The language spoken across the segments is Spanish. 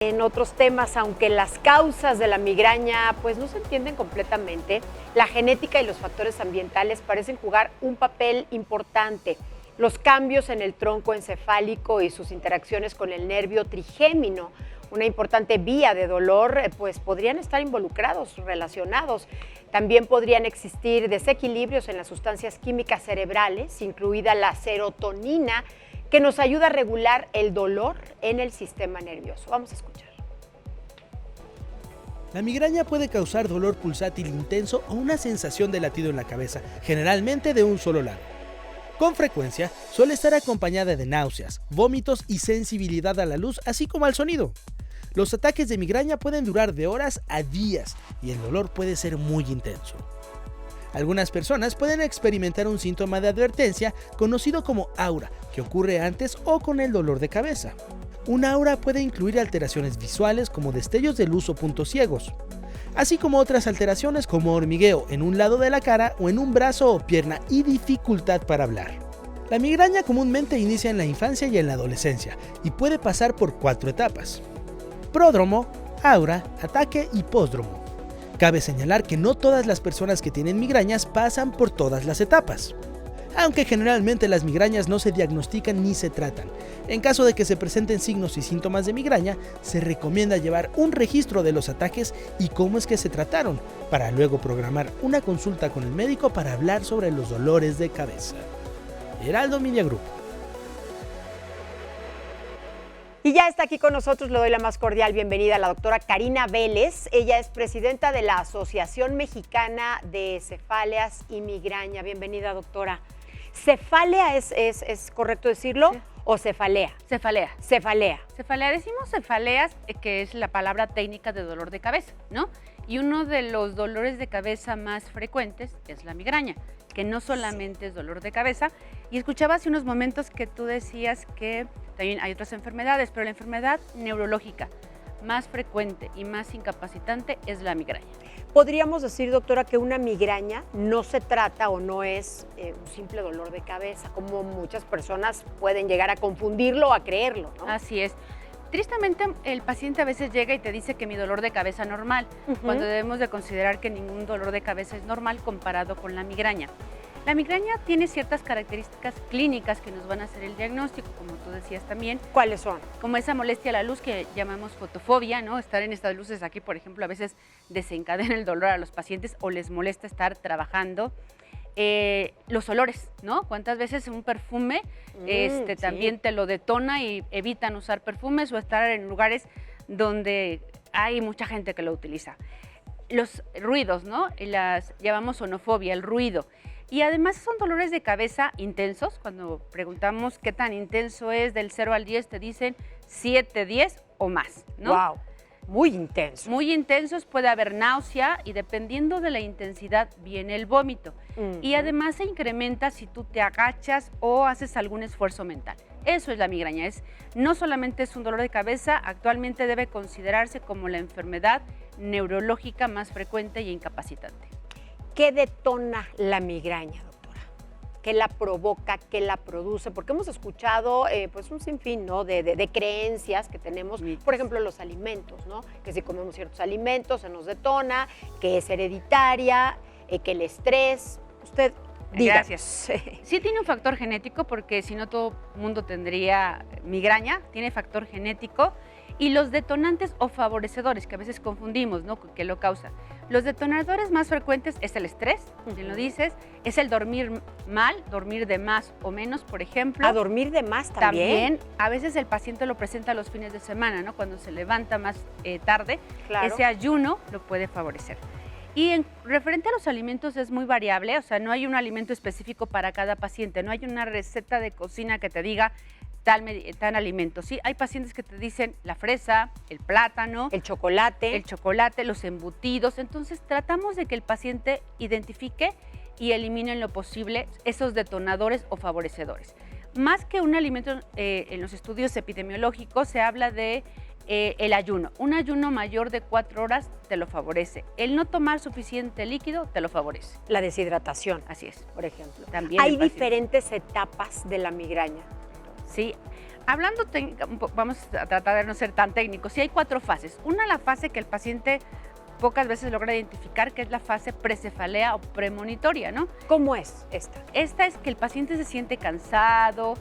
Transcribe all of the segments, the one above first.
En otros temas, aunque las causas de la migraña pues no se entienden completamente, la genética y los factores ambientales parecen jugar un papel importante. Los cambios en el tronco encefálico y sus interacciones con el nervio trigémino, una importante vía de dolor, pues podrían estar involucrados, relacionados. También podrían existir desequilibrios en las sustancias químicas cerebrales, incluida la serotonina, que nos ayuda a regular el dolor en el sistema nervioso. Vamos a escuchar. La migraña puede causar dolor pulsátil intenso o una sensación de latido en la cabeza, generalmente de un solo lado. Con frecuencia, suele estar acompañada de náuseas, vómitos y sensibilidad a la luz, así como al sonido. Los ataques de migraña pueden durar de horas a días y el dolor puede ser muy intenso. Algunas personas pueden experimentar un síntoma de advertencia conocido como aura, que ocurre antes o con el dolor de cabeza. Un aura puede incluir alteraciones visuales como destellos de luz o puntos ciegos, así como otras alteraciones como hormigueo en un lado de la cara o en un brazo o pierna y dificultad para hablar. La migraña comúnmente inicia en la infancia y en la adolescencia y puede pasar por 4 etapas: pródromo, aura, ataque y pósdromo. Cabe señalar que no todas las personas que tienen migrañas pasan por todas las etapas, aunque generalmente las migrañas no se diagnostican ni se tratan. En caso de que se presenten signos y síntomas de migraña, se recomienda llevar un registro de los ataques y cómo es que se trataron, para luego programar una consulta con el médico para hablar sobre los dolores de cabeza. Heraldo Media Group. Y ya está aquí con nosotros, le doy la más cordial bienvenida a la doctora Karina Vélez. Ella es presidenta de la Asociación Mexicana de Cefaleas y Migraña. Bienvenida, doctora. ¿Cefalea es correcto decirlo? Sí. ¿O cefalea? Cefalea. Cefalea. Cefalea, decimos cefaleas, que es la palabra técnica de dolor de cabeza, ¿no? Y uno de los dolores de cabeza más frecuentes es la migraña, que no solamente es dolor de cabeza. Y escuchaba hace unos momentos que tú decías que también hay otras enfermedades, pero la enfermedad neurológica más frecuente y más incapacitante es la migraña. ¿Podríamos decir, doctora, que una migraña no se trata o no es un simple dolor de cabeza, como muchas personas pueden llegar a confundirlo o a creerlo, ¿no? Así es. Tristemente, el paciente a veces llega y te dice que mi dolor de cabeza es normal, cuando debemos de considerar que ningún dolor de cabeza es normal comparado con la migraña. La migraña tiene ciertas características clínicas que nos van a hacer el diagnóstico, como tú decías también. ¿Cuáles son? Como esa molestia a la luz que llamamos fotofobia, ¿no? Estar en estas luces aquí, por ejemplo, a veces desencadena el dolor a los pacientes o les molesta estar trabajando. Los olores, ¿no? ¿Cuántas veces un perfume también te lo detona y evitan usar perfumes o estar en lugares donde hay mucha gente que lo utiliza? Los ruidos, ¿no? Las llamamos sonofobia, el ruido. Y además son dolores de cabeza intensos. Cuando preguntamos qué tan intenso es, del 0 al 10, te dicen 7, 10 o más, ¿no? ¡Wow! Muy intenso. Muy intensos, puede haber náusea y dependiendo de la intensidad viene el vómito. Y además se incrementa si tú te agachas o haces algún esfuerzo mental. Eso es la migraña. No solamente es un dolor de cabeza, actualmente debe considerarse como la enfermedad neurológica más frecuente y incapacitante. ¿Qué detona la migraña, doctora? ¿Qué la provoca? ¿Qué la produce? Porque hemos escuchado pues un sinfín, ¿no? de creencias que tenemos, por ejemplo, los alimentos, ¿no? Que si comemos ciertos alimentos se nos detona, que es hereditaria, que el estrés. Usted diga. Gracias. Sí tiene un factor genético, porque si no todo el mundo tendría migraña, tiene factor genético. Y los detonantes o favorecedores, que a veces confundimos, ¿no? Que lo causa. Los detonadores más frecuentes es el estrés, bien lo dices, es el dormir mal, dormir de más o menos, por ejemplo. ¿A dormir de más también? También, a veces el paciente lo presenta los fines de semana, ¿no? Cuando se levanta más tarde, claro. Ese ayuno lo puede favorecer. Y en referente a los alimentos es muy variable, o sea, no hay un alimento específico para cada paciente, no hay una receta de cocina que te diga tal alimento. Sí, hay pacientes que te dicen la fresa, el plátano, el chocolate, los embutidos. Entonces tratamos de que el paciente identifique y elimine en lo posible esos detonadores o favorecedores. Más que un alimento, en los estudios epidemiológicos se habla de el ayuno. Un ayuno mayor de 4 horas te lo favorece. El no tomar suficiente líquido te lo favorece. La deshidratación. Así es. Por ejemplo. También hay diferentes etapas de la migraña. Sí, Hablando, vamos a tratar de no ser tan técnicos. Sí hay 4 fases. Una, la fase que el paciente pocas veces logra identificar, que es la fase precefalea o premonitoria, ¿no? ¿Cómo es esta? Esta es que el paciente se siente cansado,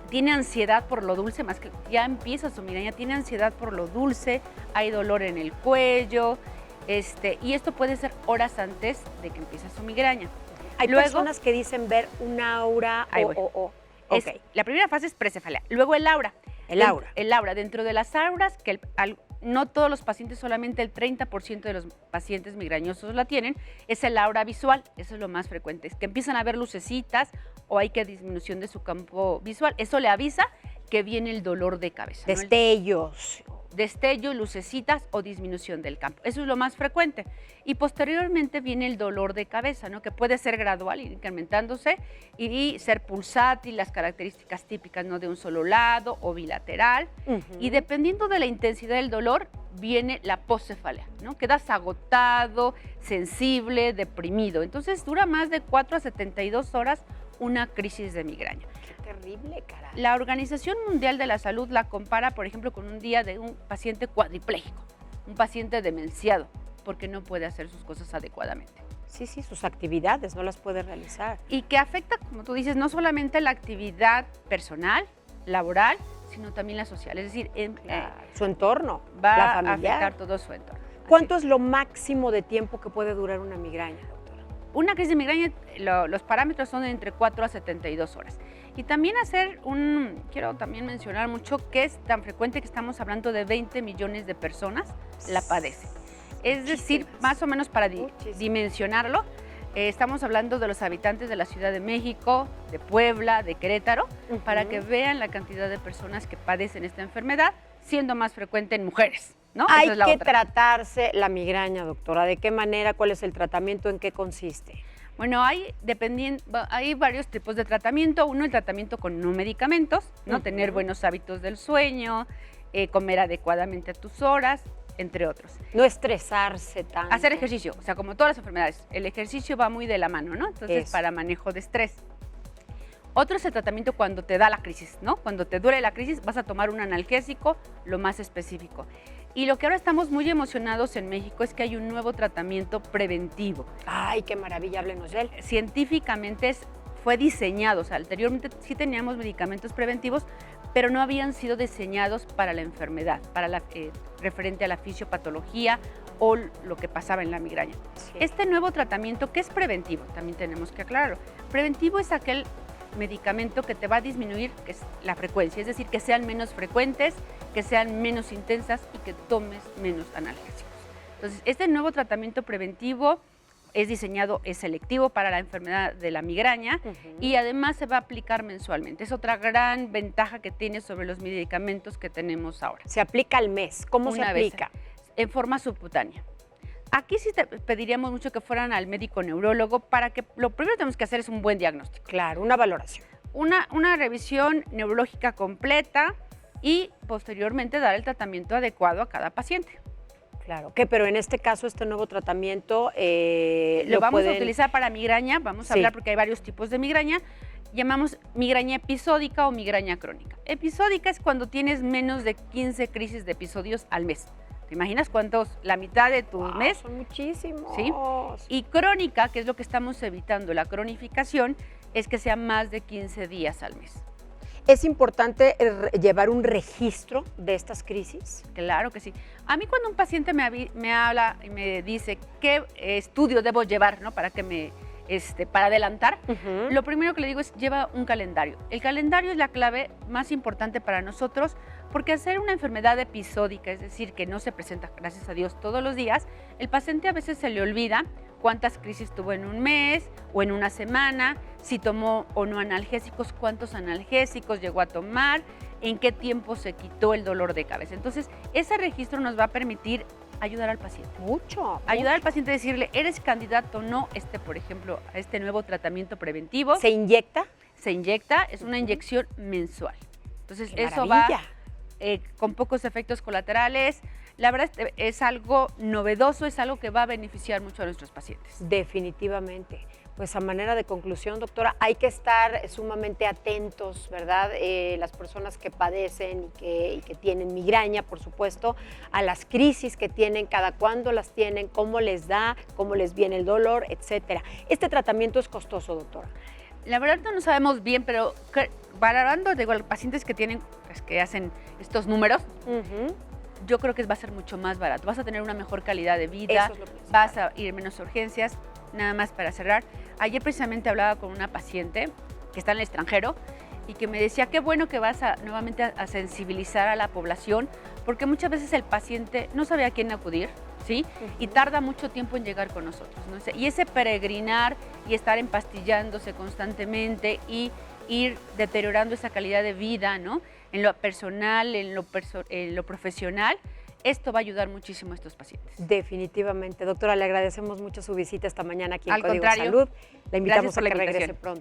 tiene ansiedad por lo dulce, más que ya empieza su migraña, tiene ansiedad por lo dulce, hay dolor en el cuello, y esto puede ser horas antes de que empiece su migraña. Hay personas que dicen ver un aura La primera fase es precefalea, luego el aura. El aura. Dentro de las auras, que no todos los pacientes, solamente el 30% de los pacientes migrañosos la tienen, es el aura visual, eso es lo más frecuente, es que empiezan a ver lucecitas o hay que disminución de su campo visual. Eso le avisa que viene el dolor de cabeza. Destellos. ¿No? Destello, lucecitas o disminución del campo. Eso es lo más frecuente. Y posteriormente viene el dolor de cabeza, ¿no? Que puede ser gradual, ir incrementándose y ser pulsátil, las características típicas, ¿no? De un solo lado o bilateral. Y dependiendo de la intensidad del dolor, viene la poscefalea, ¿no? Quedas agotado, sensible, deprimido. Entonces dura más de 4 a 72 horas una crisis de migraña. Qué terrible, caray. La Organización Mundial de la Salud la compara, por ejemplo, con un día de un paciente cuadripléjico, un paciente demenciado, porque no puede hacer sus cosas adecuadamente. Sí, sus actividades no las puede realizar. Y que afecta, como tú dices, no solamente la actividad personal, laboral, sino también la social. Es decir, su entorno, va la a familiar. afectar todo su entorno. ¿Cuánto es lo máximo de tiempo que puede durar una migraña, doctora? Una crisis de migraña, los parámetros son de entre 4 a 72 horas. Y también quiero también mencionar mucho que es tan frecuente que estamos hablando de 20 millones de personas la padecen. Es decir, más o menos para dimensionarlo, estamos hablando de los habitantes de la Ciudad de México, de Puebla, de Querétaro, para que vean la cantidad de personas que padecen esta enfermedad, siendo más frecuente en mujeres, ¿no? Hay que tratarse la migraña, doctora. ¿De qué manera? ¿Cuál es el tratamiento? ¿En qué consiste? Bueno, hay varios tipos de tratamiento. Uno, el tratamiento con no medicamentos, ¿no? Tener buenos hábitos del sueño, comer adecuadamente a tus horas, entre otros. No estresarse tanto. Hacer ejercicio, o sea, como todas las enfermedades, el ejercicio va muy de la mano, ¿no? Entonces, para manejo de estrés. Otro es el tratamiento cuando te da la crisis, ¿no? Cuando te duele la crisis, vas a tomar un analgésico, lo más específico. Y lo que ahora estamos muy emocionados en México es que hay un nuevo tratamiento preventivo. ¡Ay, qué maravilla! Háblenos de él. Científicamente fue diseñado, o sea, anteriormente sí teníamos medicamentos preventivos, pero no habían sido diseñados para la enfermedad, referente a la fisiopatología o lo que pasaba en la migraña. Sí. Este nuevo tratamiento, ¿qué es preventivo? También tenemos que aclararlo. Preventivo es aquel medicamento que te va a disminuir la frecuencia, es decir, que sean menos frecuentes, que sean menos intensas y que tomes menos analgésicos. Entonces, este nuevo tratamiento preventivo es selectivo para la enfermedad de la migraña y además se va a aplicar mensualmente. Es otra gran ventaja que tiene sobre los medicamentos que tenemos ahora. Se aplica al mes. ¿Cómo se aplica? En forma subcutánea. Aquí sí te pediríamos mucho que fueran al médico neurólogo para que lo primero que tenemos que hacer es un buen diagnóstico. Claro, una valoración. Una revisión neurológica completa y posteriormente dar el tratamiento adecuado a cada paciente. Claro, pero en este caso este nuevo tratamiento lo vamos a utilizar para migraña, vamos a hablar porque hay varios tipos de migraña, llamamos migraña episódica o migraña crónica. Episódica es cuando tienes menos de 15 crisis de episodios al mes. ¿Te imaginas cuántos? La mitad de tu mes. Son muchísimos. ¿Sí? Y crónica, que es lo que estamos evitando, la cronificación, es que sea más de 15 días al mes. ¿Es importante llevar un registro de estas crisis? Claro que sí. A mí cuando un paciente me habla y me dice qué estudio debo llevar, ¿no? Para adelantar, lo primero que le digo es lleva un calendario. El calendario es la clave más importante para nosotros porque al ser una enfermedad episódica, es decir, que no se presenta, gracias a Dios, todos los días, el paciente a veces se le olvida cuántas crisis tuvo en un mes o en una semana, si tomó o no analgésicos, cuántos analgésicos llegó a tomar, en qué tiempo se quitó el dolor de cabeza. Entonces, ese registro nos va a permitir ayudar al paciente. Ayudar al paciente a decirle, ¿eres candidato o no, por ejemplo, a este nuevo tratamiento preventivo? ¿Se inyecta? Se inyecta, es una inyección mensual. Entonces, ¡qué eso maravilla! va con pocos efectos colaterales. La verdad es algo novedoso, es algo que va a beneficiar mucho a nuestros pacientes. Definitivamente. Pues a manera de conclusión, doctora, hay que estar sumamente atentos, ¿verdad? Las personas que padecen y que tienen migraña, por supuesto, a las crisis que tienen, cada cuándo las tienen, cómo les da, cómo les viene el dolor, etcétera. Este tratamiento es costoso, doctora. La verdad no sabemos bien, pero valorando, digo, los pacientes que tienen, pues, que hacen estos números, yo creo que va a ser mucho más barato. Vas a tener una mejor calidad de vida, Eso es lo principal. vas a ir menos urgencias. Nada más para cerrar, ayer precisamente hablaba con una paciente que está en el extranjero y que me decía, qué bueno que vas nuevamente a sensibilizar a la población, porque muchas veces el paciente no sabe a quién acudir, ¿sí? Y tarda mucho tiempo en llegar con nosotros, ¿no? Y ese peregrinar y estar empastillándose constantemente y ir deteriorando esa calidad de vida, ¿no? En lo personal, en lo profesional, esto va a ayudar muchísimo a estos pacientes. Definitivamente. Doctora, le agradecemos mucho su visita esta mañana aquí en Al Código contrario, Salud. La invitamos gracias por a la que regrese invitación. pronto.